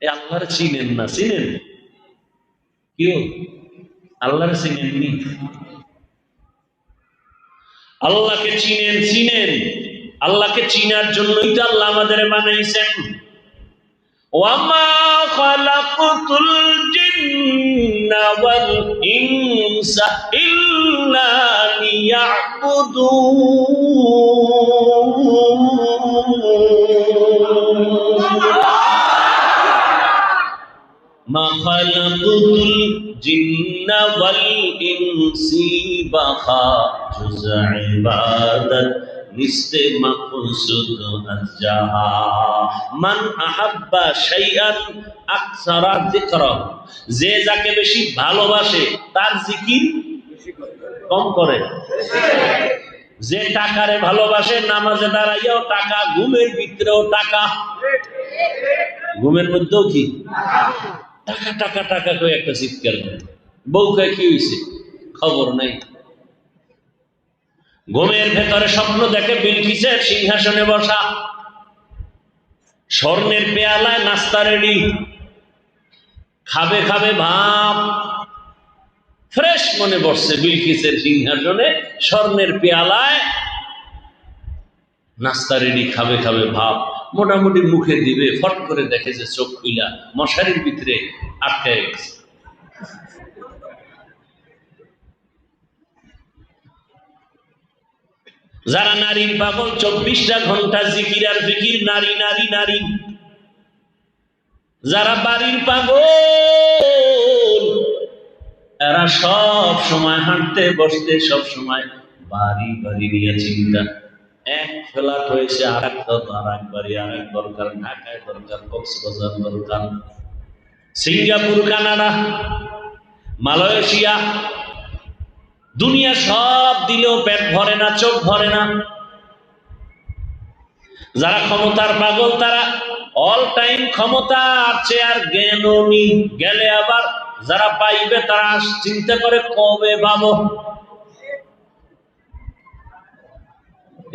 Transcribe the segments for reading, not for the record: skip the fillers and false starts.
এই আল্লাহর চিনেন না, চিনেন কেউ? আল্লাহর চিনেননি? আল্লাহকে চিনেন? চিনেন? আল্লাহকে চিনার জন্যই তো আল্লাহ আমাদের বানাইছেন। ওয়ামা খালাকুতুল জিন্না ওয়াল ইনসা ইল্লা লিয়াবুদুন। মা খালাকুতুল জিন্না ওয়াল ইনসি বাখা জুজ ইবাদত নিস্তে মাকসুদ আজহা। মান আহাব্বা শাইআন আকসারা যিকরা, যে যাকে বেশি ভালোবাসে তার জিকির কম করে। যে টাকারে ভালোবাসে নামাজে দাঁড়াইয়াও টাকা, ঘুমের ভিতরেও টাকা, ঘুমের মধ্যেও কি টাকা টাকা টাকা করে একটা চিৎকার করে। বউকে কি হয়েছে খবর নাই। ঘুমের ভেতরে স্বপ্ন দেখে বিলকিসের সিংহাসনে বসা, স্বর্ণের পেয়ালায় নাস্তা রেডি, খাবে খাবে ভাব। ফ্রেশ মনে বসছে বিলকিসের সিংহাসনে, স্বর্ণের পেয়ালায় নাস্তা রেডি, খাবে খাবে ভাব। মোটামুটি মুখে দিবে, ফট করে দেখে যে চোখ খুইলা মশারির ভিতরে আটকায় গেছে। যারা নারীর পাগল, 24টা ঘন্টা জিকির আর ফিকির, নারী নারী নারী। যারা বাড়ির পাগল, এরা সব সময় হাঁটতে বসতে সব সময় বাড়ি বাড়ি নিয়ে চিন্তা। এক ফ্ল্যাট হয়েছে আর এক বাড়ি, আর এক দরকার, ঢাকায় দরকার, কক্সবাজার দরকার, সিঙ্গাপুর, কানাডা, মালয়েশিয়া, দুনিয়া সব দিলেও পেট ভরে না, চোখ ভরে না। যারা ক্ষমতার পাগল, তারা অল টাইম ক্ষমতা আর চেয়ার জ্ঞানী, গেলে আবার যারা পাইবে তারা চিন্তা করে কবে পাবো।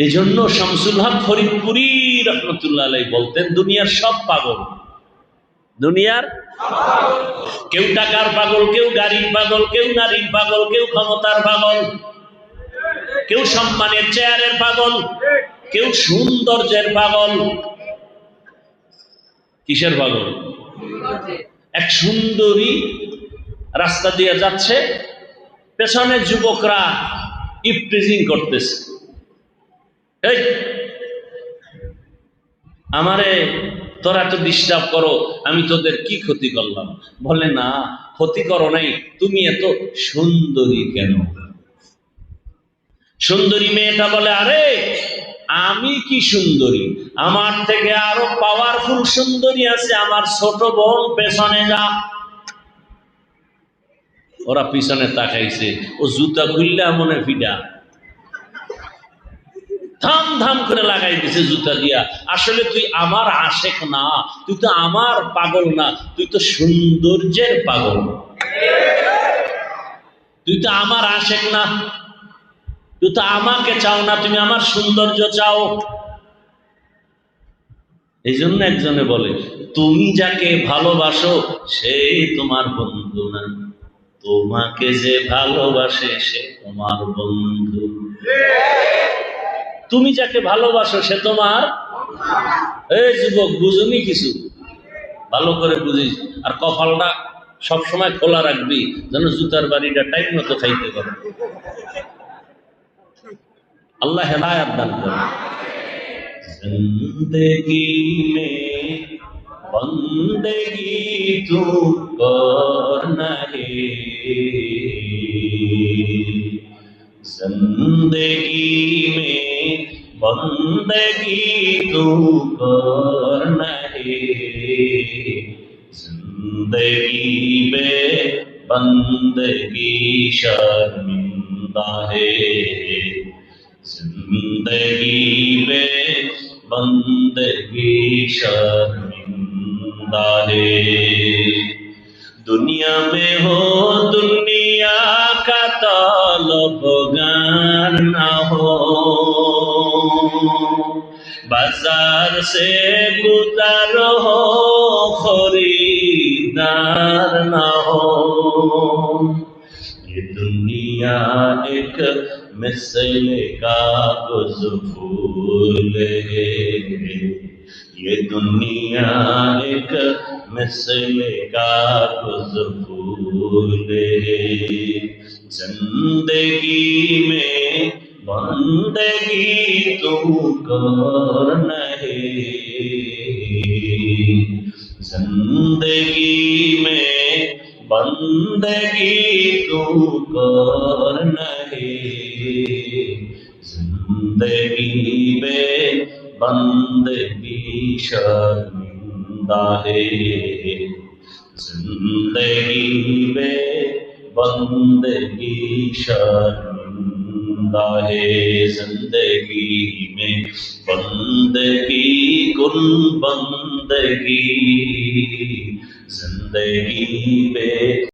এই জন্য শামসুল হক ফরিদপুরি রহমতুল্লাহ আলাইহি বলতেন, দুনিয়ার সব পাগল, দুনিয়ার কেউ টাকার পাগল, কেউ গাড়ির পাগল, কেউ নারীর পাগল, কেউ ক্ষমতার পাগল, কেউ সম্মানের চেয়ারের পাগল, কেউ সৌন্দর্যের পাগল। কিসের পাগল? এক সুন্দরী রাস্তা দিয়ে যাচ্ছে, পেছনে যুবকরা ইফটিজিং করতেছে। এই আমারে তোরা তো ডিস্টার্ব করো, আমি তোদের কি ক্ষতি করলাম? বলে না, ক্ষতি করো নাই, তুমি এত সুন্দরী কেন? সুন্দরী মেয়েটা বলে, আরে আমি কি সুন্দরী, আমার থেকে আরো পাওয়ারফুল সুন্দরী আছে, আমার ছোট বোন, পেছনে যা। ওরা পিছনে তাকাইছে, ও জুতা খুললে মনে ফিডা ধাম ধাম করে লাগাই দিছে জুতা দিয়া। আসলে তুই আমার আশেক না, তুই তো আমার পাগল না, তুই তো সৌন্দর্যের পাগল, তুই তো আমার আশেক না, তুই তো আমাকে চাও না, তুমি আমার সৌন্দর্য চাও। এই জন্য একজনে বলে, তুমি যাকে ভালোবাসো সে তোমার বন্ধু না, তোমাকে যে ভালোবাসে সে তোমার বন্ধু। তুমি যাকে ভালোবাসো সে তোমার। এই যুবক, বুঝুনি কিছু, ভালো করে বুঝিস, আর কপালটা সবসময় খোলা রাখবি যেন জুতার বাড়িটা টাইম মতো খাইতে পারে। আল্লাহ হেদায়েত দান করে। জিন্দেগি মে বন্দেগি তু করনা হে, जिंदगी में बंदगी तू करना है, जिंदगी में बंदगी शर्मिंदा है, जिंदगी में बंदगी शर्मिंदा है। दुनिया में हो दुनिया का तलबगार ना हो, बाजार से गुजर हो खरीदार दीदार ना हो। ये दुनिया एक मिसल कागज फूल है, ये दुनिया एक मिसल कागज फूल है। जिंदगी में बंदगी तू कर नहीं, जिंदगी में बंदगी तू कर नहीं। जिंदगी में बंदगी शर्मिंदा है, जिंदगी में बंदगी शर्मिंदा है। जिंदगी में बंदगी कुन बंदगी, जिंदगी में